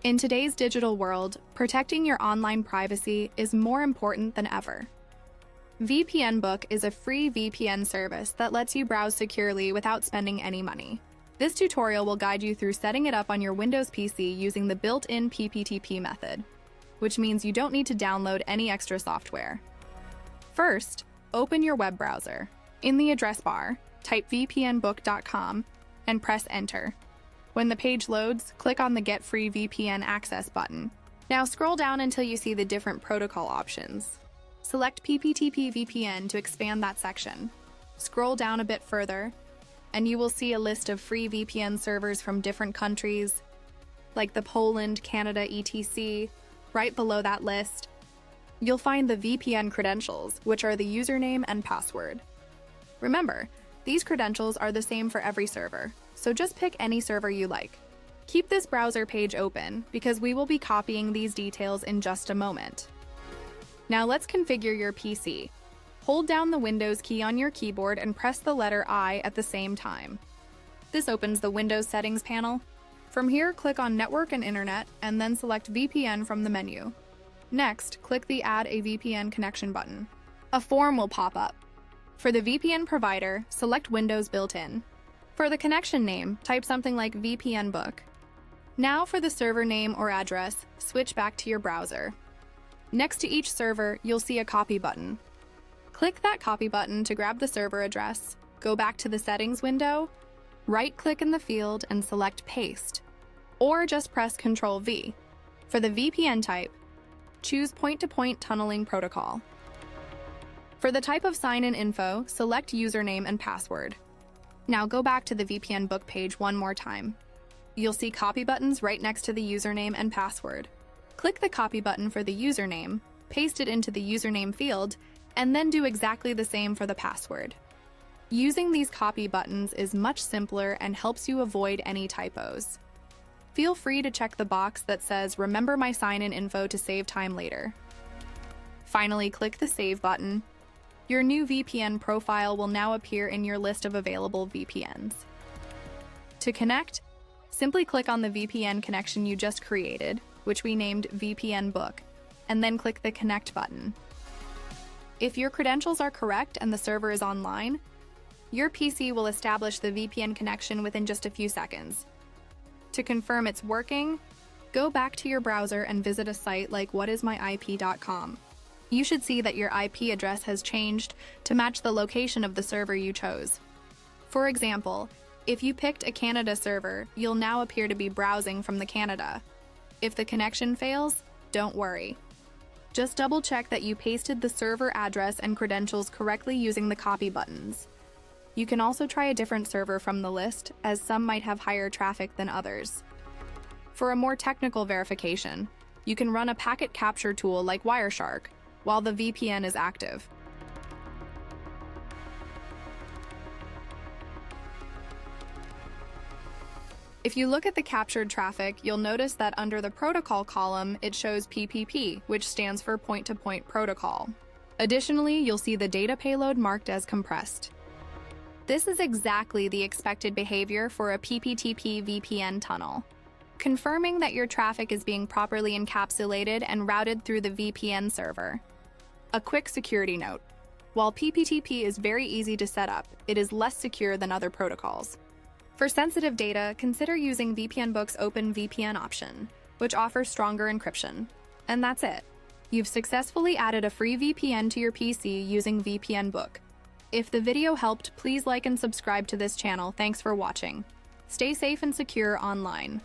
In today's digital world, protecting your online privacy is more important than ever. VPNBook is a free VPN service that lets you browse securely without spending any money. This tutorial will guide you through setting it up on your Windows PC using the built-in PPTP method, which means you don't need to download any extra software. First, open your web browser. In the address bar, type vpnbook.com and press enter. When the page loads, click on the Get Free VPN Access button. Now scroll down until you see the different protocol options. Select PPTP VPN to expand that section. Scroll down a bit further, and you will see a list of free VPN servers from different countries, like the Poland, Canada, etc. Right below that list, you'll find the VPN credentials, which are the username and password. Remember, these credentials are the same for every server, so just pick any server you like. Keep this browser page open, because we will be copying these details in just a moment. Now let's configure your PC. Hold down the Windows key on your keyboard and press the letter I at the same time. This opens the Windows Settings panel. From here, click on Network and Internet, and then select VPN from the menu. Next, click the Add a VPN Connection button. A form will pop up. For the VPN provider, select Windows Built-in. For the connection name, type something like VPNBook. Now for the server name or address, switch back to your browser. Next to each server, you'll see a copy button. Click that copy button to grab the server address, go back to the settings window, right-click in the field and select Paste, or just press Ctrl-V. For the VPN type, choose Point-to-Point Tunneling Protocol. For the type of sign-in info, select username and password. Now go back to the VPNBook page one more time. You'll see copy buttons right next to the username and password. Click the copy button for the username, paste it into the username field, and then do exactly the same for the password. Using these copy buttons is much simpler and helps you avoid any typos. Feel free to check the box that says Remember my sign-in info to save time later. Finally, click the Save button. Your new VPN profile will now appear in your list of available VPNs. To connect, simply click on the VPN connection you just created, which we named VPNBook, and then click the Connect button. If your credentials are correct and the server is online, your PC will establish the VPN connection within just a few seconds. To confirm it's working, go back to your browser and visit a site like whatismyip.com. You should see that your IP address has changed to match the location of the server you chose. For example, if you picked a Canada server, you'll now appear to be browsing from the Canada. If the connection fails, don't worry. Just double-check that you pasted the server address and credentials correctly using the copy buttons. You can also try a different server from the list, as some might have higher traffic than others. For a more technical verification, you can run a packet capture tool like Wireshark while the VPN is active. If you look at the captured traffic, you'll notice that under the protocol column, it shows PPP, which stands for Point-to-Point Protocol. Additionally, you'll see the data payload marked as compressed. This is exactly the expected behavior for a PPTP VPN tunnel, confirming that your traffic is being properly encapsulated and routed through the VPN server. A quick security note: while PPTP is very easy to set up, it is less secure than other protocols. For sensitive data, consider using VPNBook's OpenVPN option, which offers stronger encryption. And that's it. You've successfully added a free VPN to your PC using VPNBook. If the video helped, please like and subscribe to this channel. Thanks for watching. Stay safe and secure online.